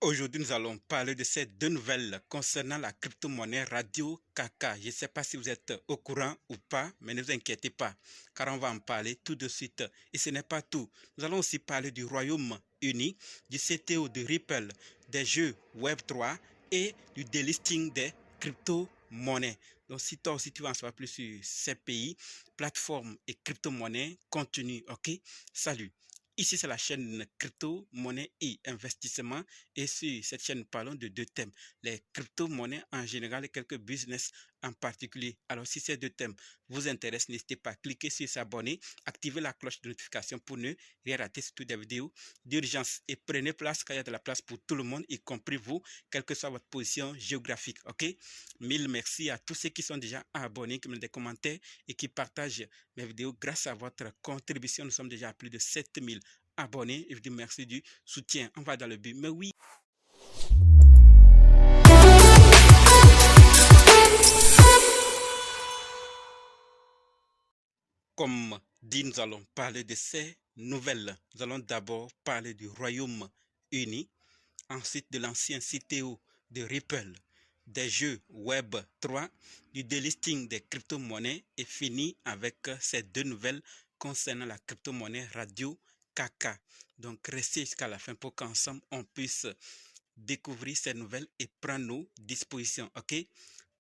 Aujourd'hui, nous allons parler de ces deux nouvelles concernant la crypto-monnaie Radio Kaka. Je ne sais pas si vous êtes au courant ou pas, mais ne vous inquiétez pas, car on va en parler tout de suite. Et ce n'est pas tout. Nous allons aussi parler du Royaume-Uni, du CTO de Ripple, des jeux Web3 et du delisting des crypto-monnaies. Donc, si toi aussi tu veux en savoir plus sur ces pays, plateformes et crypto-monnaies, contenu, ok? Salut. Ici, c'est la chaîne Crypto, Monnaie et Investissement. Et sur cette chaîne, nous parlons de deux thèmes, les crypto-monnaies en général et quelques business en particulier. Alors, si ces deux thèmes vous intéressent, n'hésitez pas à cliquer sur s'abonner, activer la cloche de notification pour ne rien rater sur toutes les vidéos d'urgence. Et prenez place, car il y a de la place pour tout le monde, y compris vous, quelle que soit votre position géographique. OK? Mille merci à tous ceux qui sont déjà abonnés, qui mettent des commentaires et qui partagent mes vidéos. Grâce à votre contribution, nous sommes déjà à plus de 7000 abonnés. Et je vous dis merci du soutien. On va dans le but. Mais oui. Comme dit, nous allons parler de ces nouvelles. Nous allons d'abord parler du Royaume-Uni, ensuite de l'ancien CTO de Ripple, des jeux Web 3, du delisting des crypto-monnaies et fini avec ces deux nouvelles concernant la crypto-monnaie Radio Kaka. Donc restez jusqu'à la fin pour qu'ensemble on puisse découvrir ces nouvelles et prendre nos dispositions. OK?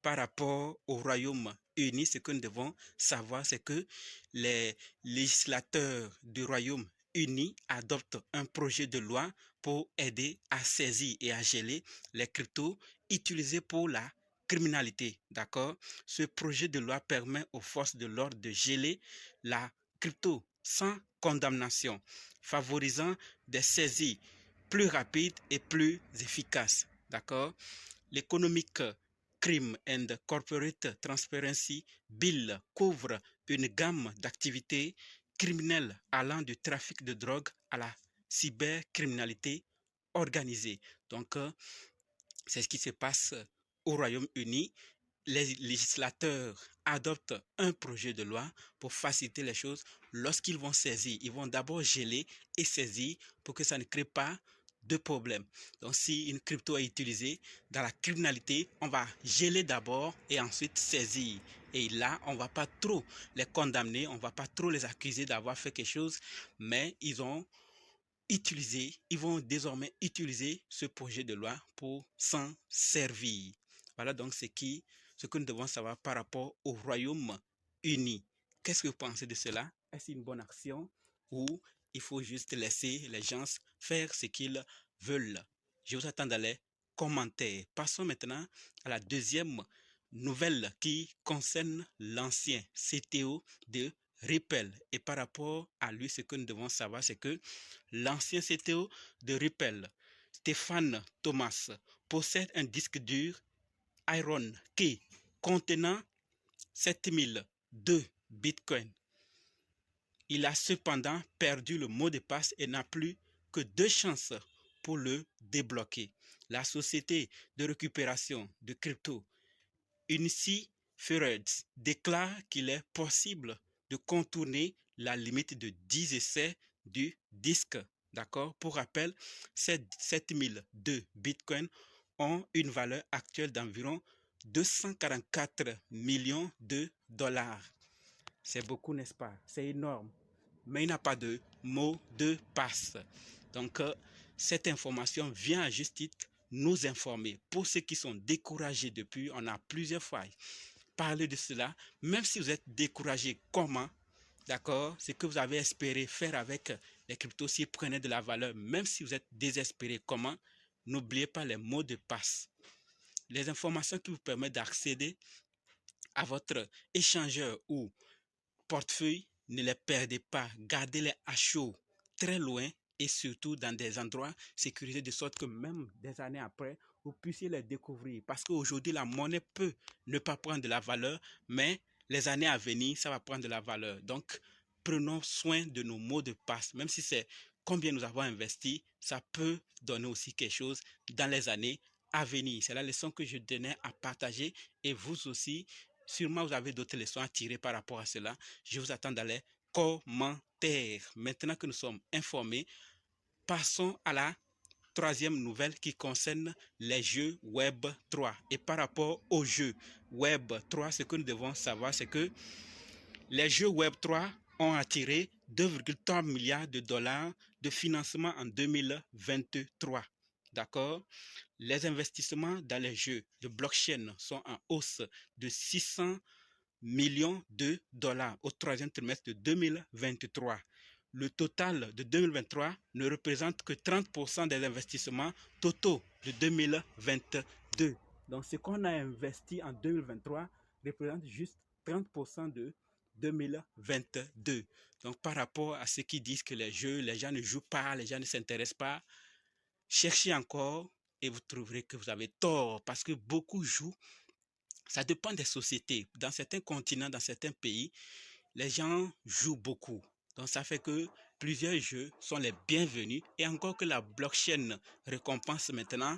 Par rapport au Royaume-Uni, ce que nous devons savoir, c'est que les législateurs du Royaume-Uni adoptent un projet de loi pour aider à saisir et à geler les cryptos utilisés pour la criminalité. D'accord? Ce projet de loi permet aux forces de l'ordre de geler la crypto sans condamnation, favorisant des saisies plus rapides et plus efficaces. D'accord? L'économique Crime and Corporate Transparency Bill couvre une gamme d'activités criminelles allant du trafic de drogue à la cybercriminalité organisée. Donc, c'est ce qui se passe au Royaume-Uni. Les législateurs adoptent un projet de loi pour faciliter les choses. Lorsqu'ils vont saisir, ils vont d'abord geler et saisir pour que ça ne crée pas de problème. Donc, si une crypto est utilisée dans la criminalité, on va geler d'abord et ensuite saisir. Et là, on ne va pas trop les condamner, on ne va pas trop les accuser d'avoir fait quelque chose, mais ils vont désormais utiliser ce projet de loi pour s'en servir. Voilà donc ce que nous devons savoir par rapport au Royaume-Uni. Qu'est-ce que vous pensez de cela? Est-ce une bonne action ou il faut juste laisser les gens faire ce qu'ils veulent? Je vous attends dans les commentaires. Passons maintenant à la deuxième nouvelle qui concerne l'ancien CTO de Ripple. Et par rapport à lui, ce que nous devons savoir, c'est que l'ancien CTO de Ripple, Stéphane Thomas, possède un disque dur Iron Key contenant 7002 bitcoins. Il a cependant perdu le mot de passe et n'a plus que 2 chances pour le débloquer. La société de récupération de crypto Unicy Ferreds déclare qu'il est possible de contourner la limite de 10 essais du disque. D'accord? Pour rappel, ces 7002 bitcoins ont une valeur actuelle d'environ 244 millions de dollars. C'est beaucoup, n'est-ce pas? C'est énorme. Mais il n'a pas de mot de passe. Donc, cette information vient à juste titre nous informer. Pour ceux qui sont découragés depuis, on a plusieurs fois parlé de cela. Même si vous êtes découragé, comment? D'accord? Ce que vous avez espéré faire avec les cryptos, s'ils prenaient de la valeur, même si vous êtes désespéré, comment? N'oubliez pas les mots de passe. Les informations qui vous permettent d'accéder à votre échangeur ou portefeuille, ne les perdez pas. Gardez-les à chaud, très loin et surtout dans des endroits sécurisés de sorte que même des années après, vous puissiez les découvrir. Parce qu'aujourd'hui, la monnaie peut ne pas prendre de la valeur, mais les années à venir, ça va prendre de la valeur. Donc, prenons soin de nos mots de passe. Même si c'est combien nous avons investi, ça peut donner aussi quelque chose dans les années à venir. C'est la leçon que je tenais à partager et vous aussi. Sûrement, vous avez d'autres leçons à tirer par rapport à cela. Je vous attends dans les commentaires. Maintenant que nous sommes informés, passons à la troisième nouvelle qui concerne les jeux Web 3. Et par rapport aux jeux Web 3, ce que nous devons savoir, c'est que les jeux Web 3 ont attiré 2,3 milliards de dollars de financement en 2023. D'accord? Les investissements dans les jeux de blockchain sont en hausse de 600 millions de dollars au troisième trimestre de 2023. Le total de 2023 ne représente que 30% des investissements totaux de 2022. Donc, ce qu'on a investi en 2023 représente juste 30% de 2022. Donc, par rapport à ceux qui disent que les jeux, les gens ne jouent pas, les gens ne s'intéressent pas, cherchez encore et vous trouverez que vous avez tort parce que beaucoup jouent. Ça dépend des sociétés. Dans certains continents, dans certains pays, les gens jouent beaucoup. Donc, ça fait que plusieurs jeux sont les bienvenus. Et encore que la blockchain récompense maintenant,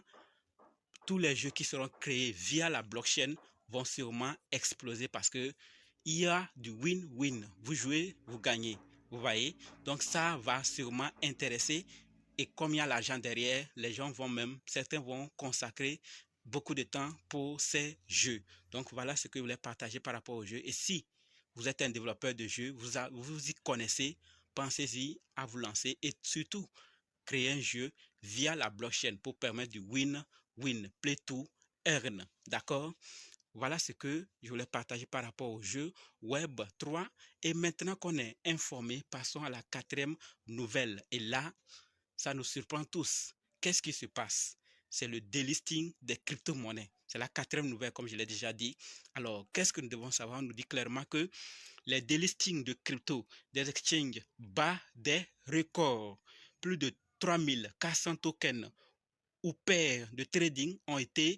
tous les jeux qui seront créés via la blockchain vont sûrement exploser parce que il y a du win-win. Vous jouez, vous gagnez. Vous voyez? Donc, ça va sûrement intéresser. Et comme il y a l'argent derrière, les gens vont même, certains vont consacrer beaucoup de temps pour ces jeux. Donc, voilà ce que je voulais partager par rapport aux jeux. Et si vous êtes un développeur de jeux, vous y connaissez, pensez-y à vous lancer et surtout créer un jeu via la blockchain pour permettre du win-win, play to earn. D'accord? Voilà ce que je voulais partager par rapport au jeu Web 3. Et maintenant qu'on est informé, passons à la quatrième nouvelle. Et là, ça nous surprend tous. Qu'est-ce qui se passe? C'est le delisting des crypto-monnaies. C'est la quatrième nouvelle, comme je l'ai déjà dit. Alors, qu'est-ce que nous devons savoir? On nous dit clairement que les delistings de crypto des exchanges battent des records. Plus de 3400 tokens ou paires de trading ont été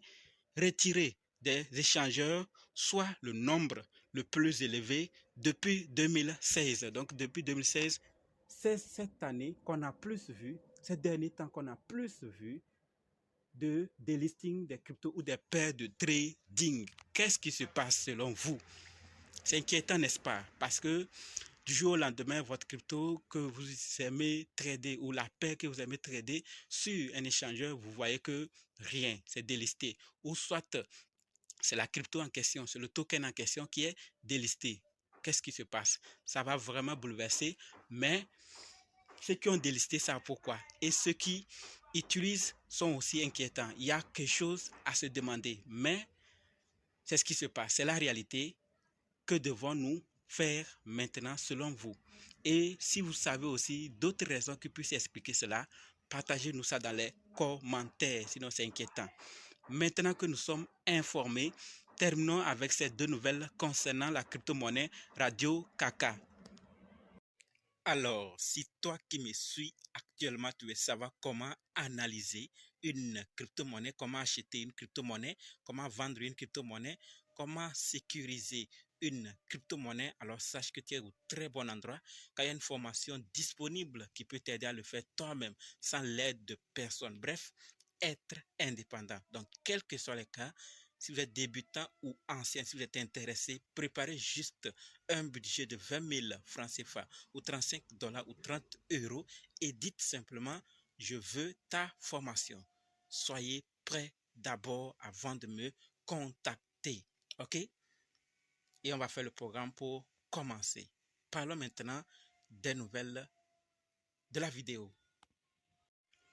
retirés des échangeurs, soit le nombre le plus élevé depuis 2016. Donc, depuis 2016, c'est cette année qu'on a plus vu, ces derniers temps qu'on a plus vu de delisting des cryptos ou des paires de trading. Qu'est-ce qui se passe selon vous? C'est inquiétant, n'est-ce pas? Parce que du jour au lendemain, votre crypto que vous aimez trader ou la paire que vous aimez trader sur un échangeur, vous voyez que rien, c'est délisté. Ou soit c'est la crypto en question, c'est le token en question qui est délisté. Qu'est-ce qui se passe? Ça va vraiment bouleverser, mais ceux qui ont délisté savent pourquoi. Et ceux qui utilisent sont aussi inquiétants. Il y a quelque chose à se demander, mais c'est ce qui se passe, c'est la réalité. Que devons-nous faire maintenant selon vous? Et si vous savez aussi d'autres raisons qui puissent expliquer cela, partagez-nous ça dans les commentaires, sinon c'est inquiétant. Maintenant que nous sommes informés, terminons avec ces deux nouvelles concernant la crypto-monnaie Radio Kaka. Alors, si toi qui me suis actuellement, tu veux savoir comment analyser une crypto-monnaie, comment acheter une crypto-monnaie, comment vendre une crypto-monnaie, comment sécuriser une crypto-monnaie, alors sache que tu es au très bon endroit, car il y a une formation disponible qui peut t'aider à le faire toi-même, sans l'aide de personne. Bref, être indépendant. Donc, quels que soient les cas, si vous êtes débutant ou ancien, si vous êtes intéressé, préparez juste un budget de 20 000 francs CFA ou 35 $ ou 30 € et dites simplement, je veux ta formation. Soyez prêts d'abord avant de me contacter. OK? Et on va faire le programme pour commencer. Parlons maintenant des nouvelles de la vidéo.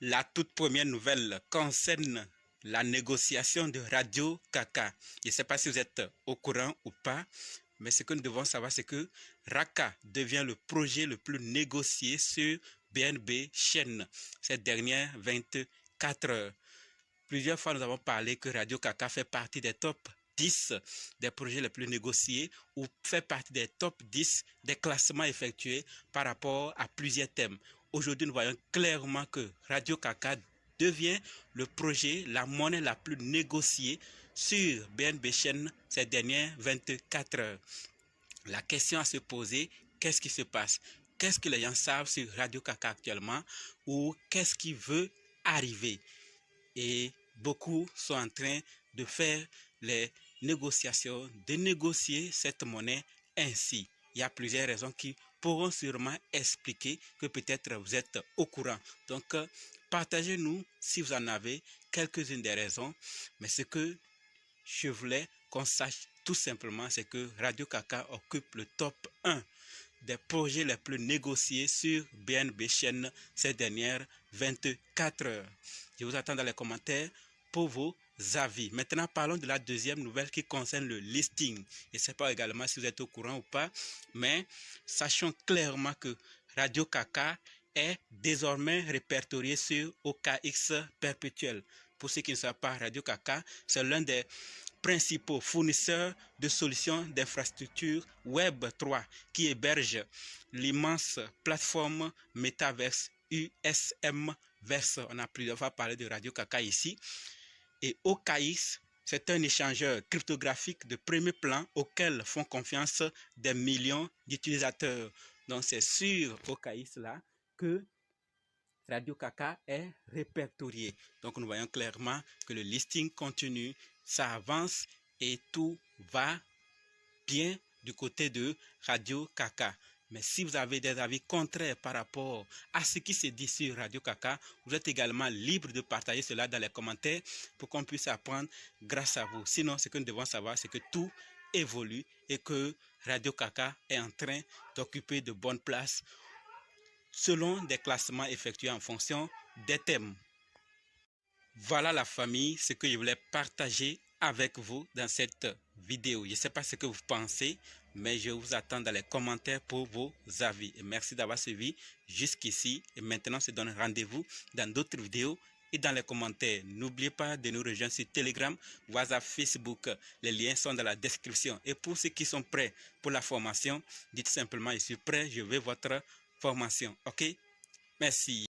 La toute première nouvelle concerne la négociation de Radio Kaka. Je ne sais pas si vous êtes au courant ou pas, mais ce que nous devons savoir, c'est que Raka devient le projet le plus négocié sur BNB Chaîne ces dernières 24 heures. Plusieurs fois, nous avons parlé que Radio Kaka fait partie des top 10 des projets les plus négociés ou fait partie des top 10 des classements effectués par rapport à plusieurs thèmes. Aujourd'hui, nous voyons clairement que Radio Kaka devient le projet, la monnaie la plus négociée sur BNB Chaîne ces dernières 24 heures. La question à se poser, qu'est-ce qui se passe? Qu'est-ce que les gens savent sur Radio Kaka actuellement ou qu'est-ce qui veut arriver? Et beaucoup sont en train de faire les négociations, de négocier cette monnaie ainsi. Il y a plusieurs raisons qui pourront sûrement expliquer que peut-être vous êtes au courant. Donc, Partagez-nous si vous en avez quelques-unes des raisons. Mais ce que je voulais qu'on sache tout simplement, c'est que Radio Kaka occupe le top 1 des projets les plus négociés sur BNB Chaîne ces dernières 24 heures. Je vous attends dans les commentaires pour vos avis. Maintenant, parlons de la deuxième nouvelle qui concerne le listing. Je ne sais pas également si vous êtes au courant ou pas, mais sachons clairement que Radio Kaka est désormais répertorié sur OKX Perpétuel. Pour ceux qui ne savent pas, Radio Kaka, c'est l'un des principaux fournisseurs de solutions d'infrastructure Web 3 qui héberge l'immense plateforme Metaverse USM Verse. On a plusieurs fois parlé de Radio Kaka ici. Et OKX, c'est un échangeur cryptographique de premier plan auquel font confiance des millions d'utilisateurs. Donc c'est sur OKX là que Radio Kaka est répertorié. Donc nous voyons clairement que le listing continue, ça avance et tout va bien du côté de Radio Kaka. Mais si vous avez des avis contraires par rapport à ce qui se dit sur Radio Kaka, vous êtes également libre de partager cela dans les commentaires pour qu'on puisse apprendre grâce à vous. Sinon, ce que nous devons savoir, c'est que tout évolue et que Radio Kaka est en train d'occuper de bonnes places selon des classements effectués en fonction des thèmes. Voilà la famille, ce que je voulais partager avec vous dans cette vidéo. Je ne sais pas ce que vous pensez, mais je vous attends dans les commentaires pour vos avis. Et merci d'avoir suivi jusqu'ici. Et maintenant, on se donne rendez-vous dans d'autres vidéos et dans les commentaires. N'oubliez pas de nous rejoindre sur Telegram, WhatsApp, Facebook. Les liens sont dans la description. Et pour ceux qui sont prêts pour la formation, dites simplement, je suis prêt, je veux votre formation. OK? Merci.